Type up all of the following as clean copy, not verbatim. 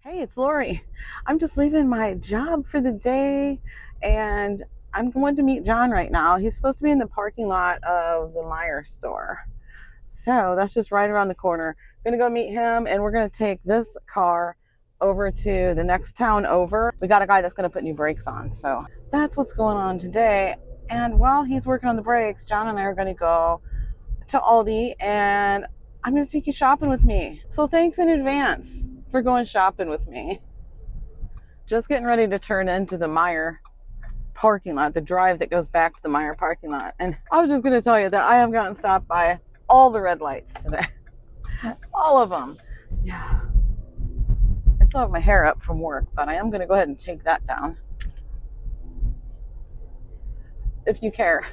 Hey, it's Lori. I'm just leaving my job for the day and I'm going to meet John right now. He's supposed to be in the parking lot of the Meyer store. So that's just right around the corner. I'm going to go meet him and we're going to take this car over to the next town over. We got a guy that's going to put new brakes on. So that's what's going on today. And while he's working on the brakes, John and I are going to go to Aldi and I'm going to take you shopping with me. So thanks in advance for going shopping with me. Just getting ready to turn into the Meyer parking lot, the drive that goes back to the Meyer parking lot. And I was just going to tell you that I have gotten stopped by all the red lights today. All of them. Yeah. I still have my hair up from work, but I am going to go ahead and take that down. If you care.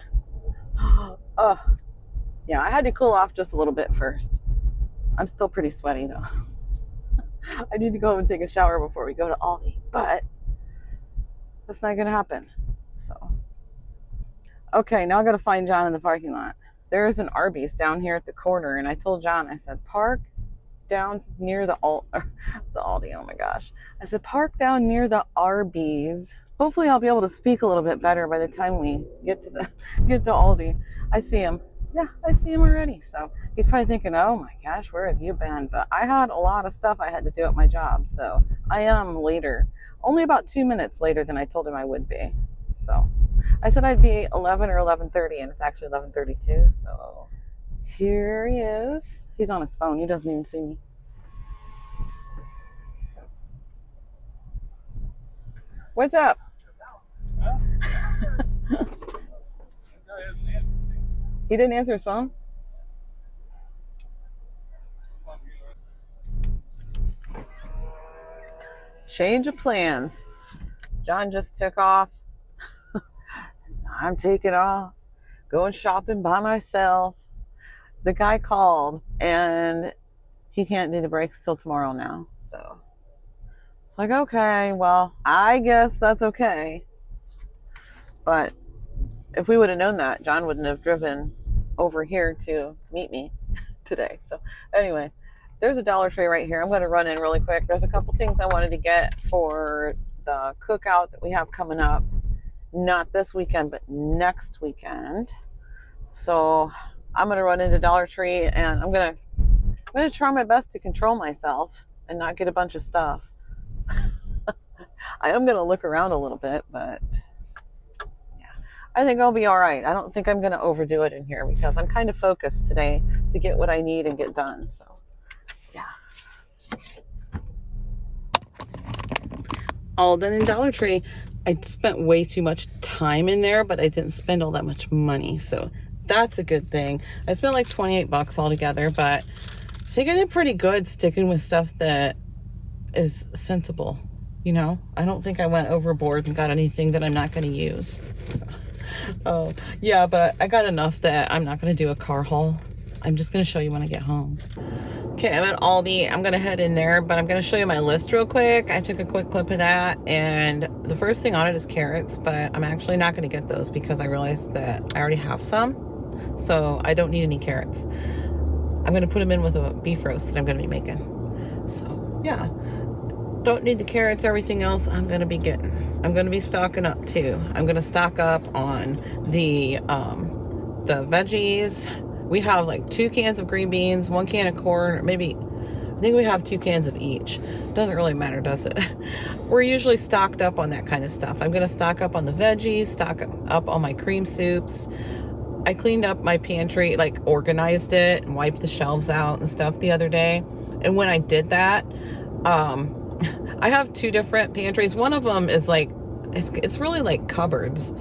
Oh, yeah, I had to cool off just a little bit first. I'm still pretty sweaty though. I need to go home and take a shower before we go to Aldi, but that's not going to happen. So, okay, now I got to find John in the parking lot. There is an Arby's down here at the corner, and I told John, I said, park down near the Aldi. Oh my gosh. I said, park down near the Arby's. Hopefully I'll be able to speak a little bit better by the time we get to Aldi. I see him. Yeah, I see him already. So he's probably thinking, oh my gosh, where have you been? But I had a lot of stuff I had to do at my job. So I am later, only about 2 minutes later than I told him I would be. So I said I'd be 11 or 11:30 and it's actually 11:32. So here he is. He's on his phone. He doesn't even see me. What's up? Huh? He didn't answer his phone? Change of plans. John just took off. I'm taking off. Going shopping by myself. The guy called and he can't do the brakes till tomorrow now. So it's like, okay, well, I guess that's okay. But if we would have known that, John wouldn't have driven over here to meet me today. So anyway, there's a Dollar Tree right here. I'm going to run in really quick. There's a couple things I wanted to get for the cookout that we have coming up. Not this weekend, but next weekend. So I'm going to run into Dollar Tree and I'm going to try my best to control myself and not get a bunch of stuff. I am going to look around a little bit, but I think I'll be all right. I don't think I'm going to overdo it in here because I'm kind of focused today to get what I need and get done. So, yeah. All done in Dollar Tree. I spent way too much time in there, but I didn't spend all that much money. So that's a good thing. I spent like $28 altogether, but I think I did pretty good sticking with stuff that is sensible. You know, I don't think I went overboard and got anything that I'm not going to use. So. Oh, yeah, but I got enough that I'm not going to do a car haul. I'm just going to show you when I get home. Okay, I'm at Aldi. I'm going to head in there, but I'm going to show you my list real quick. I took a quick clip of that, and the first thing on it is carrots, but I'm actually not going to get those because I realized that I already have some, so I don't need any carrots. I'm going to put them in with a beef roast that I'm going to be making. So, yeah. Don't need the carrots. Everything else I'm going to be getting. I'm going to be stocking up too. I'm going to stock up on the veggies. We have like 2 cans of green beans, 1 can of corn, maybe, I think we have 2 cans of each. Doesn't really matter, does it? We're usually stocked up on that kind of stuff. I'm going to stock up on the veggies, stock up on my cream soups. I cleaned up my pantry, like organized it and wiped the shelves out and stuff the other day. And when I did that, I have 2 different pantries. One of them is like, it's really like cupboards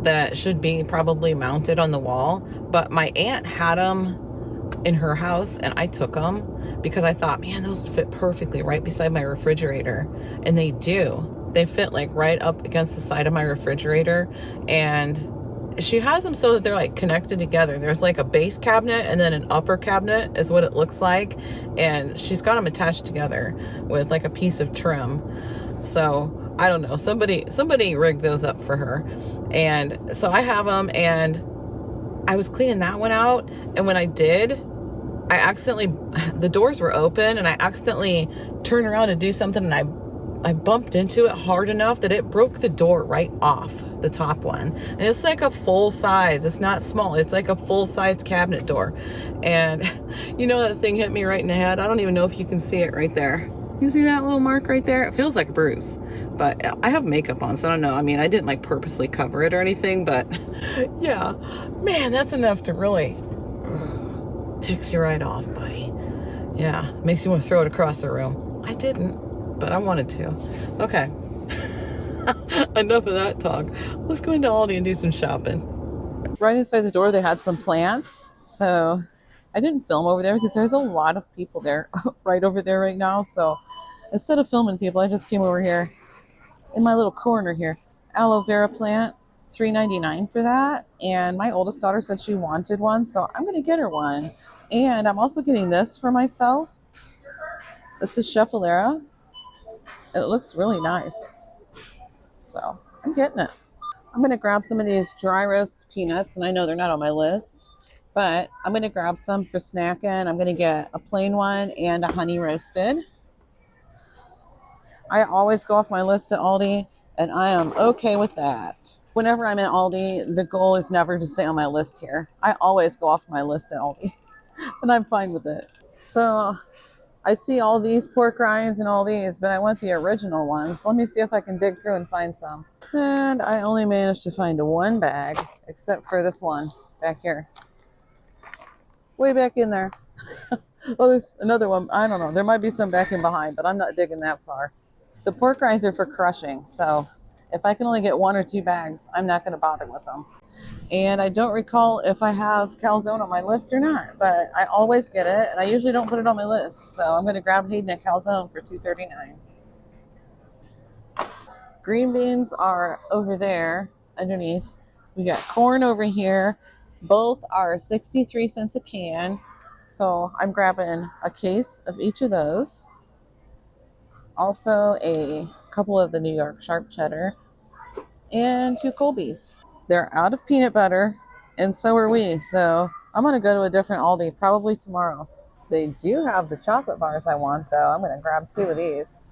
that should be probably mounted on the wall. But my aunt had them in her house and I took them because I thought, man, those fit perfectly right beside my refrigerator. And they do. They fit like right up against the side of my refrigerator. And she has them so that they're like connected together. There's like a base cabinet and then an upper cabinet is what it looks like. And she's got them attached together with like a piece of trim. So I don't know, somebody rigged those up for her. And so I have them and I was cleaning that one out. And when I did, the doors were open and I accidentally turned around to do something, and I bumped into it hard enough that it broke the door right off, the top one. And it's like a full size. It's not small. It's like a full-sized cabinet door. And you know, that thing hit me right in the head. I don't even know if you can see it right there. You see that little mark right there? It feels like a bruise. But I have makeup on, so I don't know. I mean, I didn't like purposely cover it or anything, but yeah. Man, that's enough to really ticks you right off, buddy. Yeah, makes you want to throw it across the room. I didn't, but I wanted to. Okay. Enough of that talk. Let's go into Aldi and do some shopping. Right inside the door, they had some plants. So I didn't film over there because there's a lot of people there right over there right now. So instead of filming people, I just came over here in my little corner here. Aloe vera plant, $3.99 for that. And my oldest daughter said she wanted one, so I'm going to get her one. And I'm also getting this for myself. It's a Scheffalera. It looks really nice. So I'm getting it. I'm going to grab some of these dry roast peanuts, and I know they're not on my list, but I'm going to grab some for snacking. I'm going to get a plain one and a honey roasted. I always go off my list at Aldi, and I am okay with that. Whenever I'm at Aldi, the goal is never to stay on my list here. I always go off my list at Aldi, and I'm fine with it. So I see all these pork rinds and all these, but I want the original ones. Let me see if I can dig through and find some. And I only managed to find one bag, except for this one back here. Way back in there. Oh, there's another one. I don't know. There might be some back in behind, but I'm not digging that far. The pork rinds are for crushing, so if I can only get 1 or 2 bags, I'm not going to bother with them. And I don't recall if I have calzone on my list or not, but I always get it, and I usually don't put it on my list. So I'm going to grab Hayden a calzone for $2.39. Green beans are over there underneath. We got corn over here. Both are 63 cents a can. So I'm grabbing a case of each of those. Also a couple of the New York sharp cheddar and 2 Colbys. They're out of peanut butter, and so are we. So I'm going to go to a different Aldi probably tomorrow. They do have the chocolate bars I want, though. I'm going to grab 2 of these.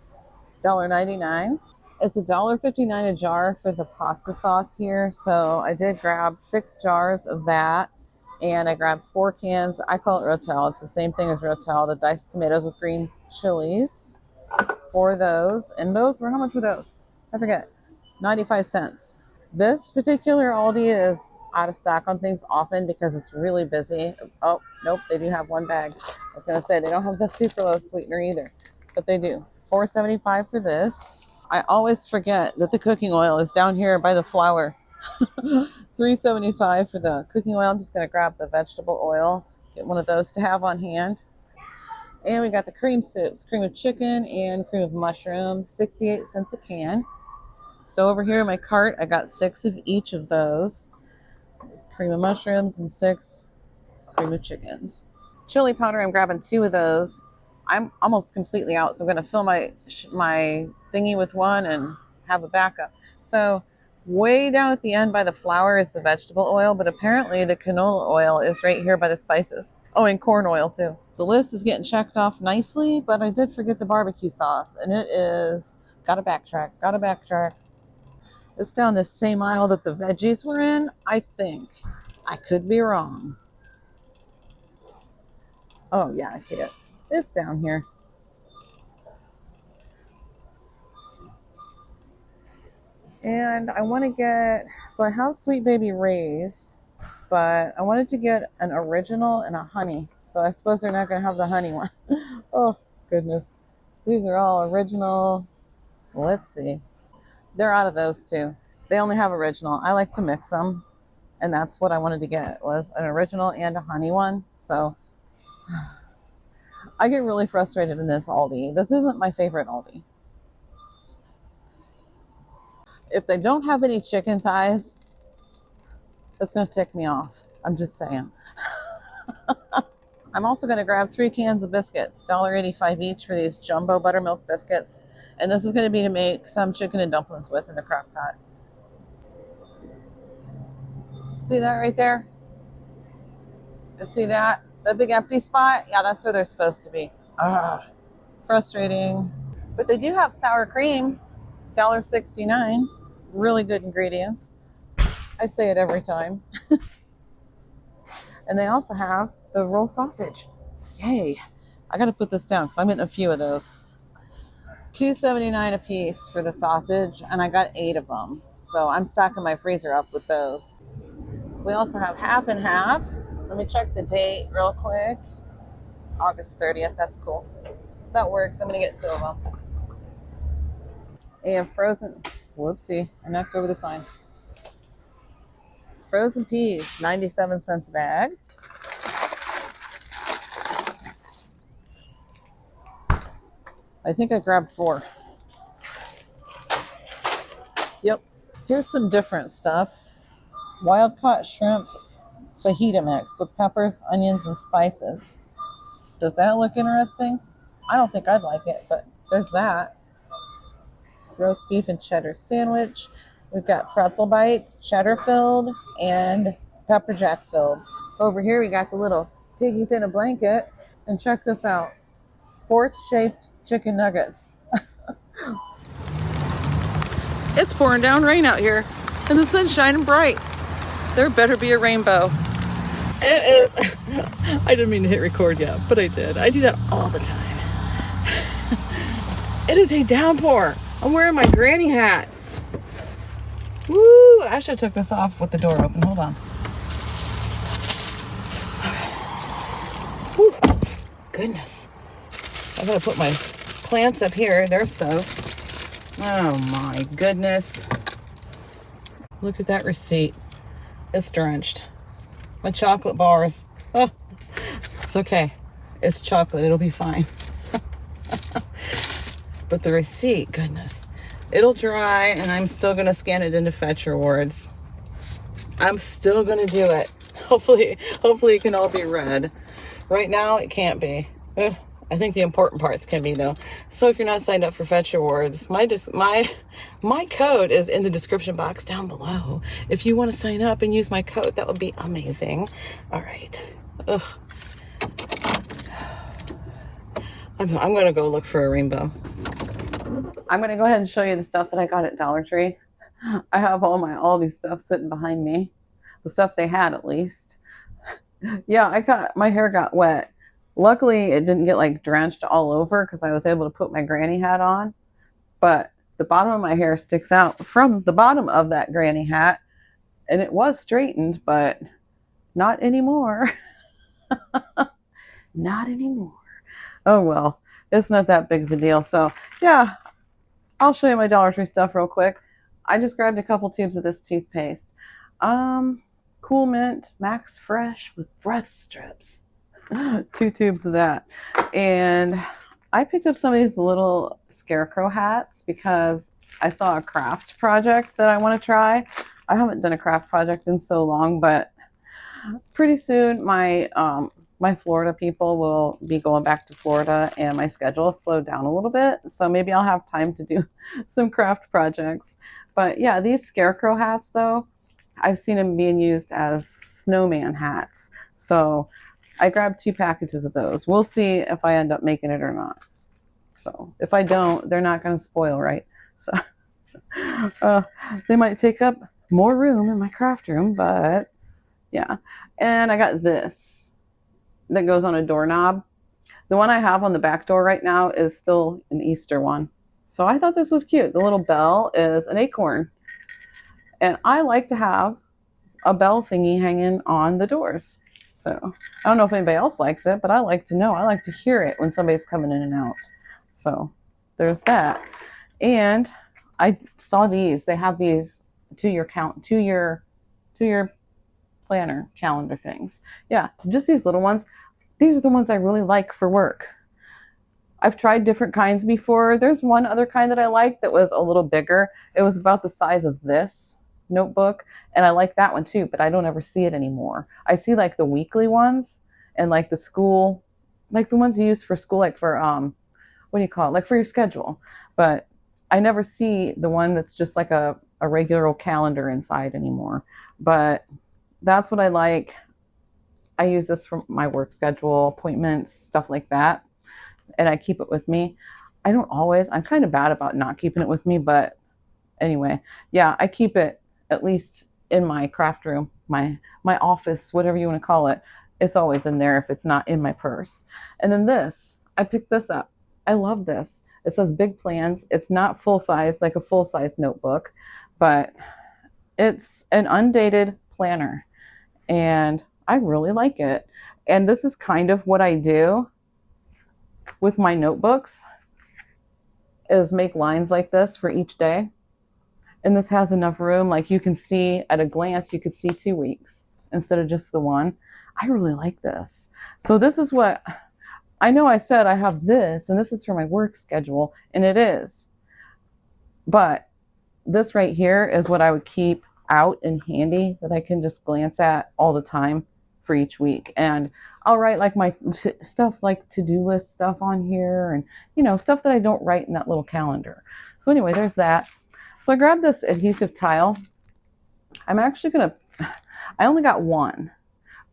$1.99. It's $1.59 a jar for the pasta sauce here. So I did grab 6 jars of that, and I grabbed 4 cans. I call it Rotel. It's the same thing as Rotel, the diced tomatoes with green chilies. 4 of those. And those were, how much were those? I forget. 95 cents. This particular Aldi is out of stock on things often because it's really busy. Oh, nope, they do have 1 bag. I was going to say, they don't have the sucralose sweetener either, but they do. $4.75 for this. I always forget that the cooking oil is down here by the flour. $3.75 for the cooking oil. I'm just going to grab the vegetable oil, get one of those to have on hand. And we got the cream soups, cream of chicken and cream of mushroom, 68 cents a can. So over here in my cart, I got 6 of each of those. Cream of mushrooms and 6 cream of chickens. Chili powder, I'm grabbing 2 of those. I'm almost completely out, so I'm going to fill my thingy with 1 and have a backup. So way down at the end by the flour is the vegetable oil, but apparently the canola oil is right here by the spices. Oh, and corn oil too. The list is getting checked off nicely, but I did forget the barbecue sauce, and it is, gotta backtrack. It's down this same aisle that the veggies were in, I think. I could be wrong. Oh yeah, I see it. It's down here. And I want to get, so I have Sweet Baby Ray's, but I wanted to get an original and a honey. So I suppose they're not going to have the honey one. Oh, goodness. These are all original. Let's see. They're out of those too. They only have original. I like to mix them. And that's what I wanted to get, was an original and a honey one. So I get really frustrated in this Aldi. This isn't my favorite Aldi. If they don't have any chicken thighs, that's going to tick me off. I'm just saying. I'm also going to grab 3 cans of biscuits, $1.85 each for these jumbo buttermilk biscuits. And this is going to be to make some chicken and dumplings with in the crock pot. See that right there? And see that? The big empty spot, yeah, that's where they're supposed to be. Ah, frustrating. But they do have sour cream, $1.69. Really good ingredients. I say it every time. And they also have the roll sausage. Yay. I got to put this down because I'm getting a few of those. $2.79 a piece for the sausage, and I got 8 of them. So I'm stocking my freezer up with those. We also have half and half. Let me check the date real quick. August 30th. That's cool. That works. I'm going to get 2 of them. And frozen. Whoopsie. I knocked over the sign. Frozen peas, 97 cents a bag. I think I grabbed 4. Yep. Here's some different stuff. Wild caught shrimp fajita mix with peppers, onions, and spices. Does that look interesting? I don't think I'd like it, but there's that. Roast beef and cheddar sandwich. We've got pretzel bites, cheddar filled, and pepper jack filled. Over here we got the little piggies in a blanket. And check this out. Sports shaped chicken nuggets. It's pouring down rain out here, and the sun's shining bright. There better be a rainbow. It is. I didn't mean to hit record yet, but I did. I do that all the time. It is a downpour. I'm wearing my granny hat. Woo! I should have took this off with the door open. Hold on. Whew. Goodness. I gotta put my plants up here. They're soaked. Oh my goodness. Look at that receipt. It's drenched. My chocolate bars. Oh, it's okay. It's chocolate. It'll be fine. But the receipt, goodness. It'll dry, and I'm still going to scan it into Fetch Rewards. I'm still going to do it. Hopefully it can all be read. Right now, it can't be. Ugh. I think the important parts can be, though. So if you're not signed up for Fetch Rewards, my code is in the description box down below. If you want to sign up and use my code, that would be amazing. All right. Ugh. I'm going to go look for a rainbow. I'm going to go ahead and show you the stuff that I got at Dollar Tree. I have all my Aldi stuff sitting behind me. The stuff they had, at least. Yeah, my hair got wet. Luckily, it didn't get like drenched all over because I was able to put my granny hat on. But the bottom of my hair sticks out from the bottom of that granny hat. And it was straightened, but not anymore. Not anymore. Oh, well, it's not that big of a deal. So, yeah, I'll show you my Dollar Tree stuff real quick. I just grabbed a couple tubes of this toothpaste. Cool Mint Max Fresh with breath strips. 2 tubes of that. And I picked up some of these little scarecrow hats because I saw a craft project that I want to try. I haven't done a craft project in so long, but pretty soon my Florida people will be going back to Florida, and my schedule slowed down a little bit. So maybe I'll have time to do some craft projects. But yeah, these scarecrow hats, though, I've seen them being used as snowman hats. So I grabbed 2 packages of those. We'll see if I end up making it or not. So if I don't, they're not going to spoil, right? So they might take up more room in my craft room, but yeah. And I got this that goes on a doorknob. The one I have on the back door right now is still an Easter one. So I thought this was cute. The little bell is an acorn. And I like to have a bell thingy hanging on the doors. So I don't know if anybody else likes it, but I like to know. I like to hear it when somebody's coming in and out. So there's that. And I saw these. They have these two-year planner calendar things. Yeah, just these little ones. These are the ones I really like for work. I've tried different kinds before. There's one other kind that I liked that was a little bigger. It was about the size of this notebook, and I like that one too, but I don't ever see it anymore. I see like the weekly ones and like the school, like the ones you use for school, like for what do you call it, like for your schedule. But I never see the one that's just like a regular old calendar inside anymore. But that's what I like. I use this for my work schedule, appointments, stuff like that. And I keep it with me. I don't always, I'm kind of bad about not keeping it with me, but anyway, yeah, I keep it at least in my craft room, my office, whatever you want to call it. It's always in there if it's not in my purse. And then this, I picked this up. I love this. It says Big Plans. It's not full size, like a full size notebook, but it's an undated planner. And I really like it. And this is kind of what I do with my notebooks is make lines like this for each day. And this has enough room, like you can see at a glance, you could see 2 weeks instead of just the one. I really like this. So this is what, I know I said I have this, and this is for my work schedule, and it is. But this right here is what I would keep out and handy that I can just glance at all the time for each week. And I'll write like my stuff, like to-do list stuff on here, and you know, stuff that I don't write in that little calendar. So anyway, there's that. So I grabbed this adhesive tile. I'm actually gonna, I only got one,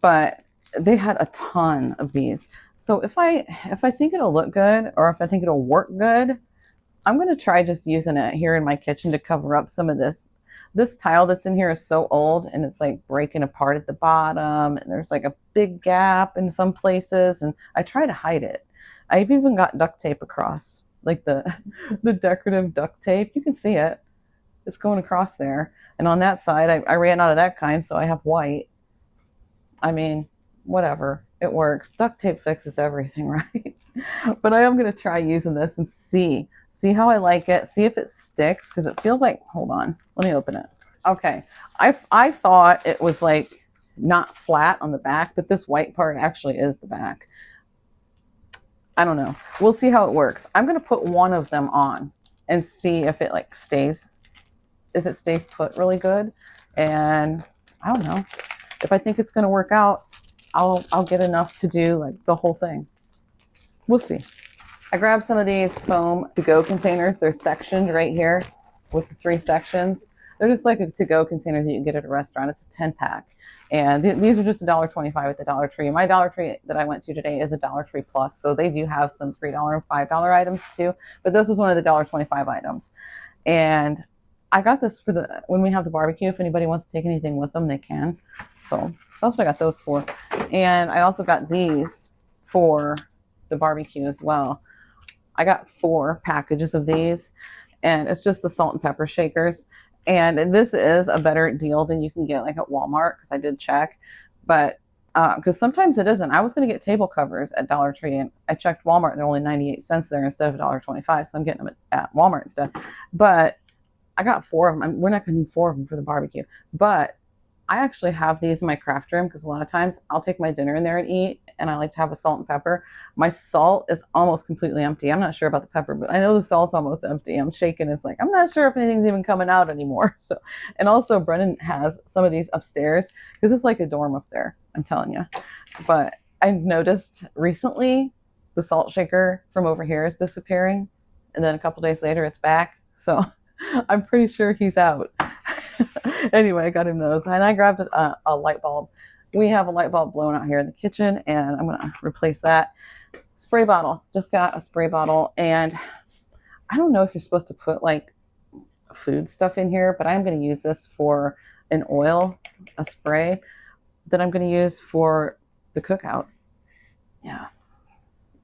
but they had a ton of these. So if I think it'll look good, or if I think it'll work good, I'm gonna try just using it here in my kitchen to cover up some of this. This tile that's in here is so old, and it's like breaking apart at the bottom, and there's like a big gap in some places, and I try to hide it. I've even got duct tape across, like the decorative duct tape. You can see it. It's going across there. And on that side, I ran out of that kind, so I have white. I mean, whatever. It works. Duct tape fixes everything, right? But I am going to try using this and see how I like it. See if it sticks, because it feels like, hold on, let me open it. Okay. I thought it was like not flat on the back, but this white part actually is the back. I don't know. We'll see how it works. I'm going to put one of them on and see if it like stays, if it stays put really good. And I don't know, if I think it's going to work out, I'll get enough to do like the whole thing. We'll see. I grabbed some of these foam to-go containers. They're sectioned right here with the 3 sections. They're just like a to-go container that you can get at a restaurant. It's a 10-pack. And these are just $1.25 at the Dollar Tree. My Dollar Tree that I went to today is a Dollar Tree Plus, so they do have some $3 and $5 items too. But this was one of the $1.25 items. And I got this for when we have the barbecue. If anybody wants to take anything with them, they can. So that's what I got those for. And I also got these for the barbecue as well. I got 4 packages of these, and it's just the salt and pepper shakers. And this is a better deal than you can get like at Walmart, because I did check. But because sometimes it isn't. I was going to get table covers at Dollar Tree, and I checked Walmart, and they're only 98 cents there instead of $1.25. So I'm getting them at Walmart instead. But I got 4 of them. We're not going to need 4 of them for the barbecue. But I actually have these in my craft room, because a lot of times I'll take my dinner in there and eat, and I like to have a salt and pepper. My salt is almost completely empty. I'm not sure about the pepper, but I know the salt's almost empty. I'm shaking. It's like, I'm not sure if anything's even coming out anymore. So, and also Brennan has some of these upstairs, because it's like a dorm up there, I'm telling you. But I've noticed recently the salt shaker from over here is disappearing, and then a couple days later it's back. So I'm pretty sure he's out. Anyway, I got him those, and I grabbed a light bulb. We have a light bulb blown out here in the kitchen, and I'm going to replace that. Spray bottle. Just got a spray bottle, and I don't know if you're supposed to put like food stuff in here, but I'm going to use this for an oil, a spray that I'm going to use for the cookout. Yeah.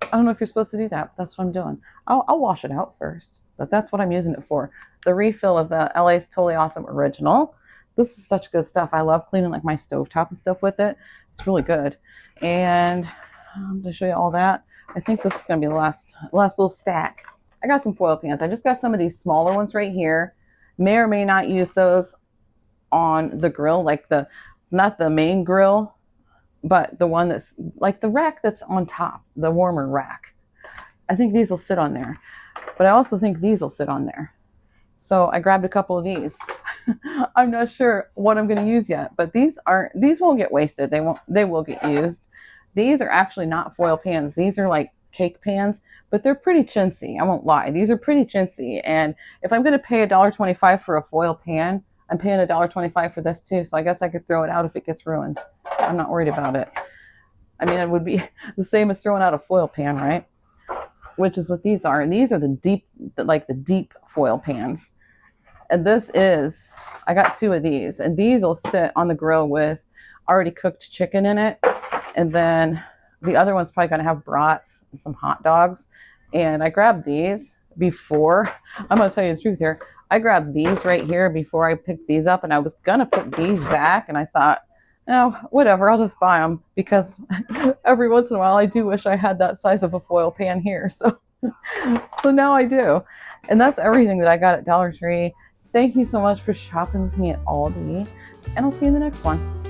I don't know if you're supposed to do that, but that's what I'm doing. I'll wash it out first, but that's what I'm using it for. The refill of the LA's Totally Awesome Original. This is such good stuff. I love cleaning like my stovetop and stuff with it. It's really good. And I'm going to show you all that. I think this is going to be the last little stack. I got some foil pans. I just got some of these smaller ones right here. May or may not use those on the grill, like not the main grill, but the one that's like the rack that's on top, the warmer rack. I think these will sit on there, but I also think these will sit on there. So I grabbed a couple of these. I'm not sure what I'm going to use yet, but these won't get wasted. They will get used. These are actually not foil pans. These are like cake pans, but they're pretty chintzy. I won't lie. These are pretty chintzy. And if I'm going to pay $1.25 for a foil pan, I'm paying $1.25 for this too. So I guess I could throw it out if it gets ruined. I'm not worried about it. I mean, it would be the same as throwing out a foil pan, right? Which is what these are. And these are the deep, like the deep foil pans. And this is, I got 2 of these, and these will sit on the grill with already cooked chicken in it. And then the other one's probably going to have brats and some hot dogs. And I grabbed these before, I'm going to tell you the truth here. I grabbed these right here before I picked these up, and I was going to put these back. And I thought, no, whatever, I'll just buy them, because every once in a while I do wish I had that size of a foil pan here. So now I do. And that's everything that I got at Dollar Tree. Thank you so much for shopping with me at Aldi, and I'll see you in the next one.